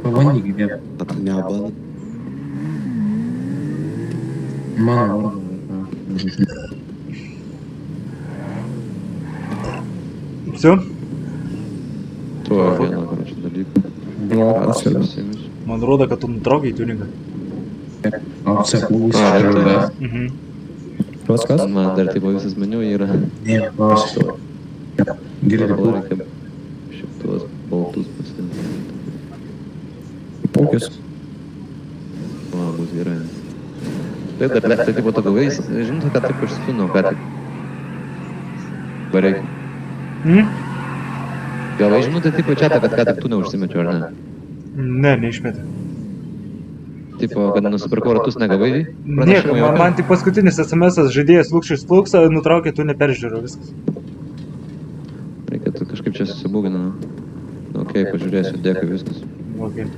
Pabandyk įdėti. Neban. Mano vardą. Все? Tuo vieną, короче, dalyką. Blokas. Man rodo, kad tu nutraukai tuningą. Apsakų A, įsivaizduoja. Mhm. Kas? Man dar tipo visas meniu yra. Ne, klausiu. Girdi Gal kur? reikia šitos baltus pasiimti. Pūkis. O, bus gerai. Tai dar, tai tipo to gavais, žinote, kad taip išsipinau, ką tik. Bareikia. Gavai žinutę tipo čiatą, kad ką tik tu neužsimečiau, ar ne? Ne, neišmetė. Tipo, kad nusipirkau ratus negavai? Nieko, man tik paskutinis SMS-as žaidėjas Lukščius Pluksa nutraukė, tu neperžiūrėjau viskas. Reikėtų kažkaip čia susibūgina. Ok, pažiūrėsiu, dėkui, viskas. Okay.